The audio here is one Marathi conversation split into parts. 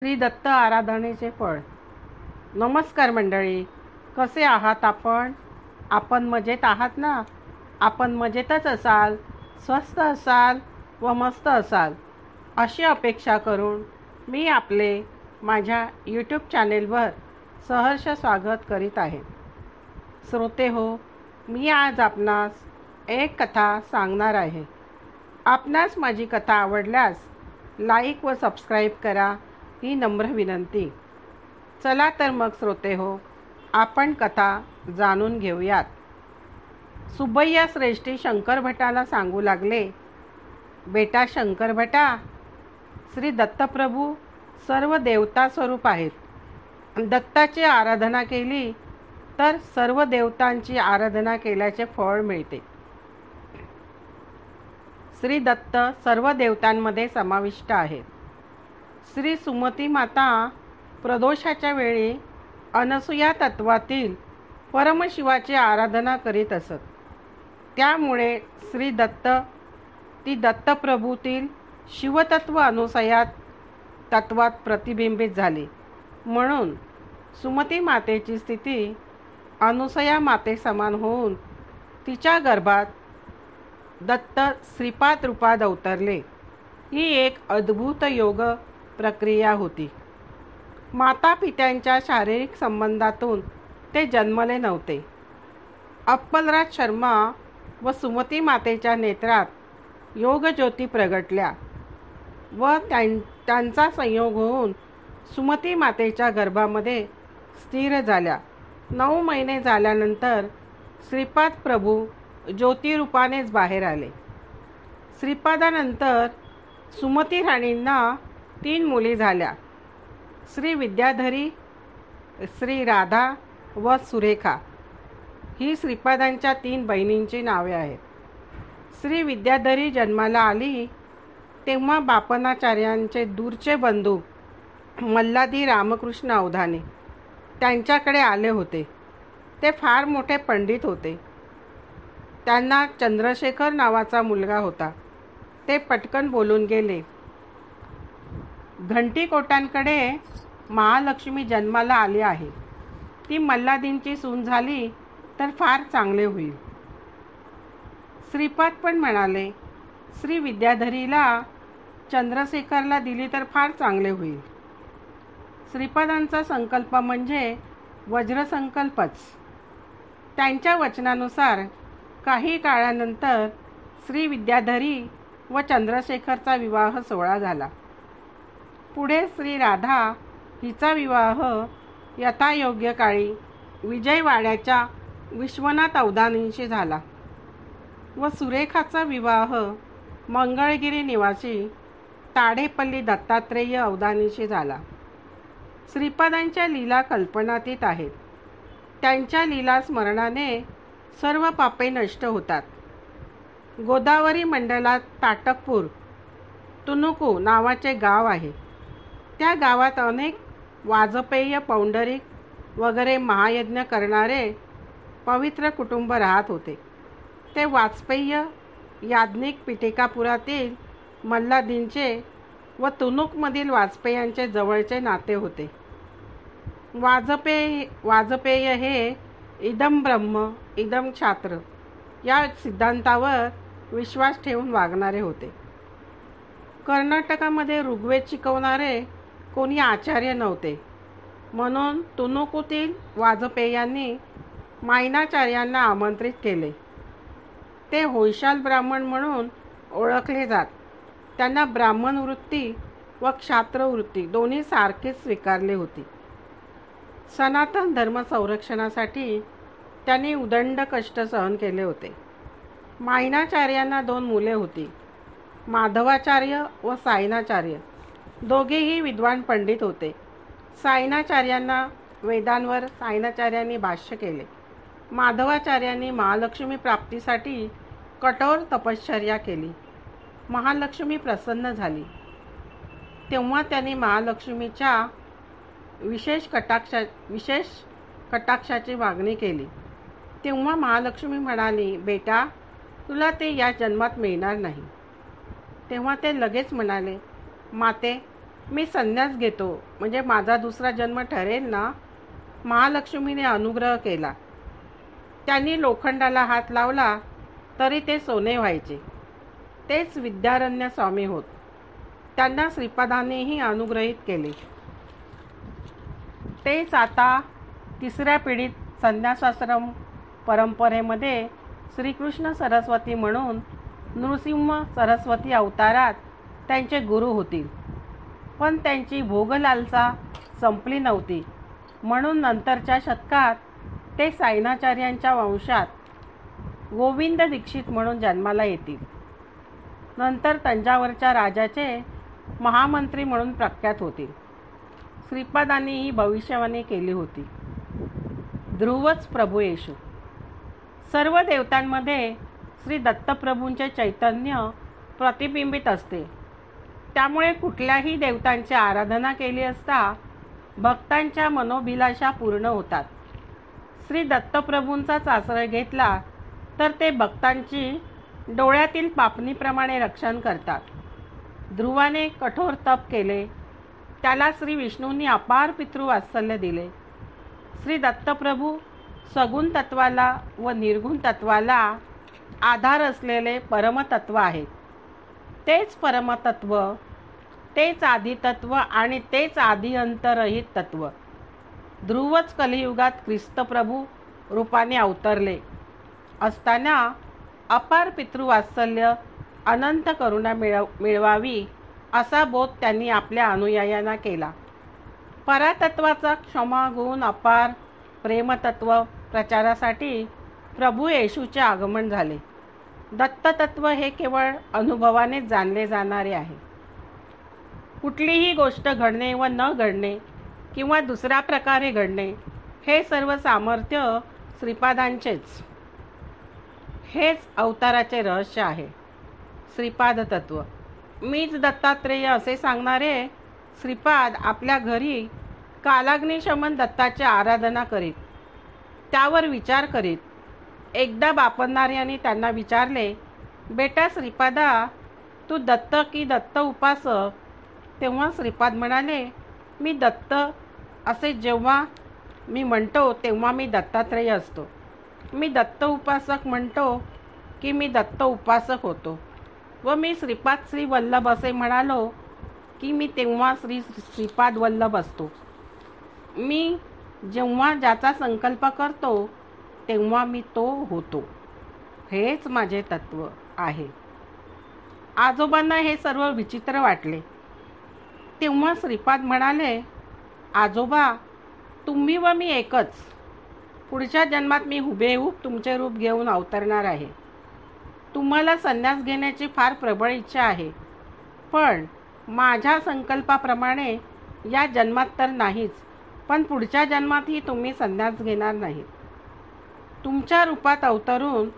श्री दत्त आराधनेचे फळ. नमस्कार मंडळी, कसे आहात आपण? आपण मजेत आहात ना? आपण मजेतच असाल, स्वस्थ असाल व मस्त असाल अशी अपेक्षा करून मी आपले माझ्या यूट्यूब चॅनेलवर सहर्ष स्वागत करीत आहे. श्रोते हो, मी आज आपणास एक कथा सांगणार आहे. आपणास माझी कथा आवडल्यास लाईक व सबस्क्राईब करा ही नम्र विनंती. चला तर मग श्रोते हो, आपण कथा जाणून घेऊयात. सुबैया श्रेष्ठी शंकर भटाला सांगू लागले, बेटा शंकर भटा, श्री दत्तप्रभू सर्व देवता स्वरूप आहेत. दत्ताची आराधना केली तर सर्व देवतांची आराधना केल्याचे फळ मिळते. श्री दत्त सर्व देवतांमध्ये समाविष्ट आहेत. श्री सुमती माता प्रदोषाच्या वेळी अनसूया तत्वातील परमशिवाची आराधना करीत असत. त्यामुळे श्री दत्त ती दत्तप्रभूतील शिवतत्व अनुसया तत्वात प्रतिबिंबित झाली. म्हणून सुमती मातेची स्थिती अनुसया माते समान होऊन तिच्या गर्भात दत्त श्रीपाद रूपात अवतरले. ही एक अद्भुत योग प्रक्रिया होती. माता पित्यांच्या शारीरिक संबंधातून ते जन्मले नव्हते. अप्पलराज शर्मा व सुमती मातेच्या नेत्रात योगज्योती प्रगटल्या व त्यांचा संयोग होऊन सुमती मातेच्या गर्भामध्ये स्थिर झाल्या. 9 महिने झाल्यानंतर श्रीपाद प्रभू ज्योतिरूपानेच बाहेर आले. श्रीपादानंतर सुमती राणींना 3 मुली झाल्या, श्री विद्याधरी, श्री राधा व सुरेखा. ही श्रीपादांच्या 3 बहिणींची नावे आहेत. श्री विद्याधरी जन्माला आली तेव्हा बापनाचार्यांचे दूरचे बंधू मल्हारी रामकृष्ण अवधानी त्यांच्याकडे आले होते. ते फार मोठे पंडित होते. त्यांना चंद्रशेखर नावाचा मुलगा होता. ते पटकन बोलून गेले, घंटीकोटांकडे महालक्ष्मी जन्माला आली आहे. ती मल्हारींची सून झाली तर फार चांगले होईल. श्रीपाद पण म्हणाले, श्री विद्याधरीला चंद्रशेखरला दिली तर फार चांगले होईल. श्रीपादांचा संकल्प म्हणजे वज्रसंकल्पच. त्यांच्या वचनानुसार काही काळानंतर श्री विद्याधरी व चंद्रशेखरचा विवाह सोहळा झाला. पुढे श्री राधा हिचा विवाह यथायोग्य काळी विजयवाड्याच्या विश्वनाथ अवधानींशी झाला व सुरेखाचा विवाह मंगळगिरी निवासी ताडेपल्ली दत्तात्रेय अवधानीशी झाला. श्रीपादांच्या लीला कल्पनातीत आहेत. त्यांच्या लीला स्मरणाने सर्व पापे नष्ट होतात. गोदावरी मंडलात ताटकपूर तुनुकू नावाचे गाव आहे. त्या गावात अनेक वाजपेय, पौंडरिक वगैरे महायज्ञ करणारे पवित्र कुटुंब राहत होते. ते वाजपेय याज्ञिक पिटिकापुरातील मल्हारींचे व तुनुकमधील वाजपेयांचे जवळचे नाते होते. वाजपेय हे इदम ब्रह्म इदम क्षात्र या सिद्धांतावर विश्वास ठेवून वागणारे होते. कर्नाटकामध्ये ऋग्वेद शिकवणारे कोणी आचार्य नव्हते. म्हणून तुनुकूतील वाजपेयांनी मायनाचार्यांना आमंत्रित केले. ते होयशाल ब्राह्मण म्हणून ओळखले जात. त्यांना ब्राह्मण वृत्ती व क्षात्र वृत्ती दोन्ही सारखीच स्वीकारली होती. सनातन धर्म संरक्षणासाठी त्यांनी उदंड कष्ट सहन केले होते. मायनाचार्यांना 2 मुले होती, माधवाचार्य व सायनाचार्य. दोघेही विद्वान पंडित होते. सायनाचार्यांना वेदांवर सायनाचार्यांनी भाष्य केले. माधवाचार्यांनी महालक्ष्मी प्राप्तीसाठी कठोर तपश्चर्या केली. महालक्ष्मी प्रसन्न झाली. तेव्हा त्यांनी महालक्ष्मीच्या विशेष कटाक्षाची मागणी केली. तेव्हा महालक्ष्मी म्हणाली, बेटा, तुला ते या जन्मात मिळणार नाही. तेव्हा ते लगेच म्हणाले, माते, मी संन्यास घेतो म्हणजे माझा दुसरा जन्म ठरेल ना. महालक्ष्मीने अनुग्रह केला. त्यांनी लोखंडाला हात लावला तरी ते सोने व्हायचे. तेच विद्यारण्य स्वामी होत. त्यांना श्रीपादानेही अनुग्रहित केले. तेच आता तिसऱ्या पिढीत संन्यासाश्रम परंपरेमध्ये श्रीकृष्ण सरस्वती म्हणून नृसिंह सरस्वती अवतारात त्यांचे गुरु होतील. पण त्यांची भोगलालसा संपली नव्हती म्हणून नंतरच्या शतकात ते सायणाचार्यांच्या वंशात गोविंद दीक्षित म्हणून जन्माला येतील. नंतर तंजावरच्या राजाचे महामंत्री म्हणून प्रख्यात होतील. श्रीपादांनी ही भविष्यवाणी केली होती. ध्रुवच प्रभू येशू. सर्व देवतांमध्ये श्री दत्तप्रभूंचे चैतन्य प्रतिबिंबित असते. त्यामुळे कुठल्याही देवतांची आराधना केली असता भक्तांच्या मनोभिलाषा पूर्ण होतात. श्री दत्तप्रभूंचाच आश्रय घेतला तर ते भक्तांची डोळ्यातील पापणीप्रमाणे रक्षण करतात. ध्रुवाने कठोर तप केले. त्याला श्री विष्णूंनी अपार पितृवात्सल्य दिले. श्री दत्तप्रभू सगुण तत्वाला व निर्गुण तत्वाला आधार असलेले परमतत्व आहेत. तेच परमतत्व, तेच आदितत्व आणि तेच आदि अंतरहित तत्व. ध्रुवच कलियुगात ख्रिस्तप्रभू रूपाने अवतरले असताना अपार पितृवात्सल्य, अनंत करुणा मिळवावी असा बोध त्यांनी आपल्या अनुयायांना केला. परातत्वाचा क्षमा गुण अपार प्रेमतत्व प्रचारासाठी प्रभू येशूचे आगमन झाले. दत्ततत्व हे केवळ अनुभवानेच जाणले जाणारे आहे. कुठलीही गोष्ट घडणे व न घडणे किंवा दुसऱ्या प्रकारे घडणे हे सर्व सामर्थ्य श्रीपादांचेच. हेच अवताराचे रहस्य आहे. श्रीपाद तत्व. मीच दत्तात्रेय असे सांगणारे श्रीपाद आपल्या घरी कालाग्निशमन दत्ताची आराधना करीत. त्यावर विचार करीत. एकदा बापन्नार्यांनी त्यांना विचारले, बेटा श्रीपादा, तू दत्त की दत्त उपासक? तेव्हा श्रीपाद म्हणाले, मी दत्त असे जेव्हा मी म्हणतो तेव्हा मी दत्तात्रेय असतो. मी दत्त उपासक म्हणतो की मी दत्त उपासक होतो. व मी श्रीपाद श्री वल्लभ असे म्हणालो की मी तेव्हा श्रीपाद वल्लभ असतो. मी जेव्हा ज्याचा संकल्प करतो तेव्हा मी तो होतो. हेच माझे तत्व आहे. आजोबांना हे सर्व विचित्र वाटले. तेव्हा श्रीपाद म्हणाले, आजोबा, तुम्ही व मी एकच. पुढच्या जन्मात मी हुबेहूब तुमचे रूप घेऊन अवतरणार आहे. तुम्हाला संन्यास घेण्याची फार प्रबळ इच्छा आहे, पण माझ्या संकल्पाप्रमाणे या जन्मात तर नाहीच, पण पुढच्या जन्मातही तुम्ही संन्यास घेणार नाही. तुमच्या रूपात अवतरून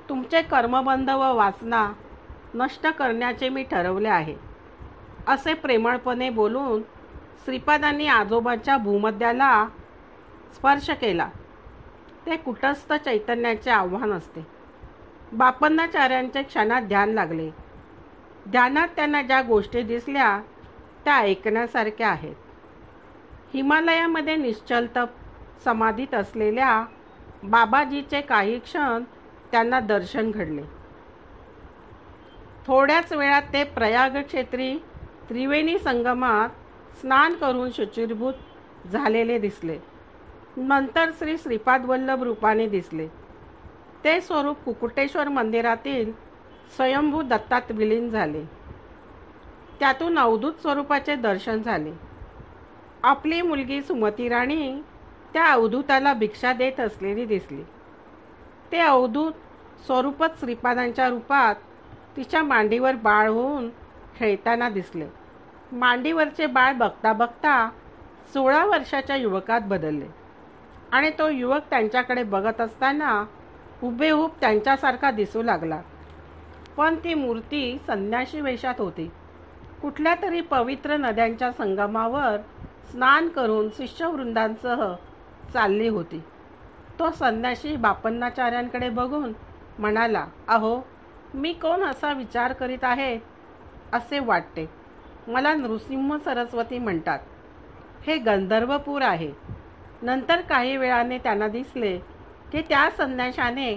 तुमचे कर्मबंध व वासना नष्ट करण्याचे मी ठरवले आहे. असे प्रेमळपणे बोलून श्रीपादांनी आजोबाच्या भूमध्याला स्पर्श केला. ते कुटस्थ चैतन्याचे आव्हान असते. बापन्नाचार्यांचे क्षणात ध्यान लागले. ध्यानात त्यांना ज्या गोष्टी दिसल्या त्या ऐकण्यासारख्या आहेत. हिमालयामध्ये निश्चल तप समाधीत असलेल्या बाबाजीचे काही क्षण त्यांना दर्शन घडले. थोड्याच वेळात ते प्रयाग क्षेत्री त्रिवेणी संगमात स्नान करून शुचिर्भूत झालेले दिसले. नंतर श्रीपाद वल्लभ रूपाने दिसले. ते स्वरूप कुकुटेश्वर मंदिरातील स्वयंभू दत्तात विलीन झाले. त्यातून अवधूत स्वरूपाचे दर्शन झाले. आपली मुलगी सुमती राणी त्या अवधूताला भिक्षा देत असलेली दिसली. ते अवधूत स्वरूपच श्रीपादांच्या रूपात तिच्या मांडीवर बाळ होऊन खेळताना दिसले. मांडीवरचे बाळ बघता बघता 16 वर्षाच्या युवकात बदलले आणि तो युवक त्यांच्याकडे बघत असताना हुबेहूब त्यांच्यासारखा दिसू लागला. पण ती मूर्ती संन्याशी वेशात होती. कुठल्या तरी पवित्र नद्यांच्या संगमावर स्नान करून शिष्यवृंदांसह चालली होती. तो संन्याशी बापन्नाचार्यांकडे बघून म्हणाला, अहो, मी कोण असा विचार करीत आहे असे वाटते. मला नृसिंह सरस्वती म्हणतात. हे गंधर्वपूर आहे. नंतर काही वेळाने त्यांना दिसले की त्या संन्याशाने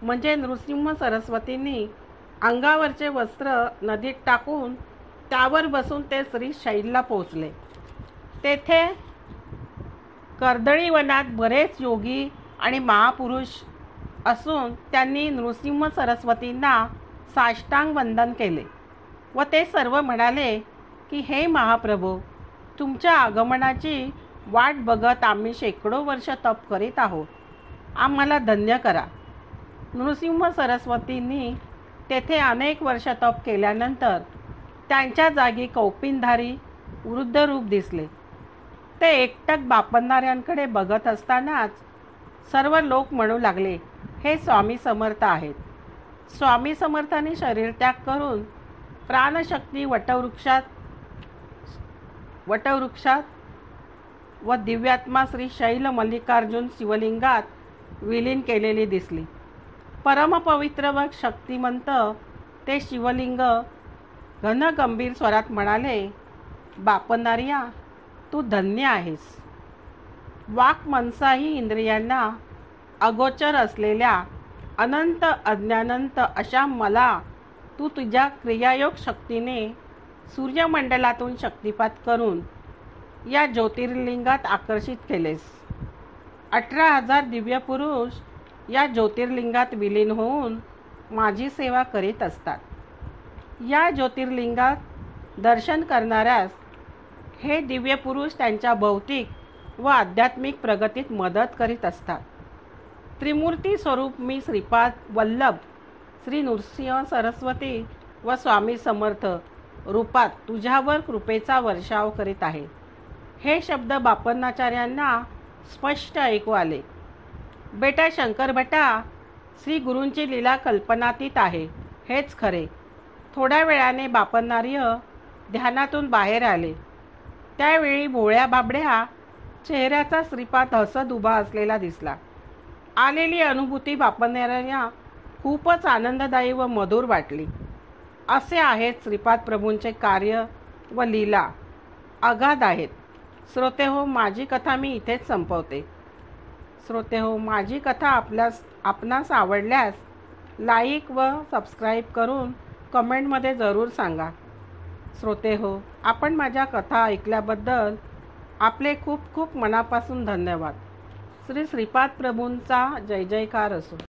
म्हणजे नृसिंह सरस्वतींनी अंगावरचे वस्त्र नदीत टाकून त्यावर बसून ते श्रीशैलला पोचले. तेथे कर्दळीवनात बरेच योगी आणि महापुरुष असून त्यांनी नृसिंह सरस्वतींना साष्टांग वंदन केले व ते सर्व म्हणाले की हे महाप्रभो, तुमच्या आगमनाची वाट बघत आम्ही शेकडो वर्ष तप करीत आहोत. आम्हाला धन्य करा. नृसिंह सरस्वतींनी तेथे अनेक वर्ष तप केल्यानंतर त्यांच्या जागी कौपिनधारी वृद्ध रूप दिसले. ते एकटक बापन्नाऱ्यांकडे बघत असतानाच सर्व लोक म्हणू लागले, हे स्वामी समर्थ आहेत. स्वामी समर्थांनी शरीरत्याग करून प्राणशक्ती वटवृक्षात व दिव्यात्मा श्री शैल मल्लिकार्जुन शिवलिंगात विलीन केलेली दिसली. परमपवित्र व शक्तिमंत ते शिवलिंग घनगंभीर स्वरात म्हणाले, बापन्नार्या, तू धन्य आहेस. वाक मनसाही इंद्रियांना अगोचर असलेल्या अनंत अज्ञानंत अशा मला तू तुझ्या क्रियायोग शक्तीने सूर्यमंडलातून शक्तिपात करून या ज्योतिर्लिंगात आकर्षित केलेस. 18,000 दिव्य पुरुष या ज्योतिर्लिंगात विलीन होऊन माझी सेवा करीत असतात. या ज्योतिर्लिंगात दर्शन करणाऱ्यास हे दिव्य पुरुष त्यांच्या भौतिक व आध्यात्मिक प्रगतीत मदत करीत असतात. त्रिमूर्ती स्वरूप मी श्रीपाद वल्लभ श्री नृसिंह सरस्वती व स्वामी समर्थ रूपात तुझ्यावर कृपेचा वर्षाव करीत आहे. हे शब्द बापन्नाचार्यांना स्पष्ट ऐकू आले. बेटा शंकर भटा, श्री गुरूंची लीला कल्पनातीत आहे, हेच खरे. थोड्या वेळाने बापन्नार्य ध्यानातून बाहेर आले. त्यावेळी भोळ्या बाबड्या चेहऱ्याचा श्रीपाद हसत उभा असलेला दिसला. आलेली अनुभूती बापन्नार्यांना खूपच आनंददायी व मधुर वाटली. असे आहेत श्रीपाद प्रभूंचे कार्य व लीला, अगाध आहेत. श्रोतेहो, माझी कथा मी इथेच संपवते. श्रोतेहो, माझी कथा आपणास आवडल्यास लाईक व सबस्क्राईब करून कमेंटमध्ये जरूर सांगा. श्रोतेहो, आपण माझ्या कथा ऐकल्याबद्दल आपले खूप खूप मनापासून धन्यवाद. श्री श्रीपाद प्रभूंचा जय जयकार असो.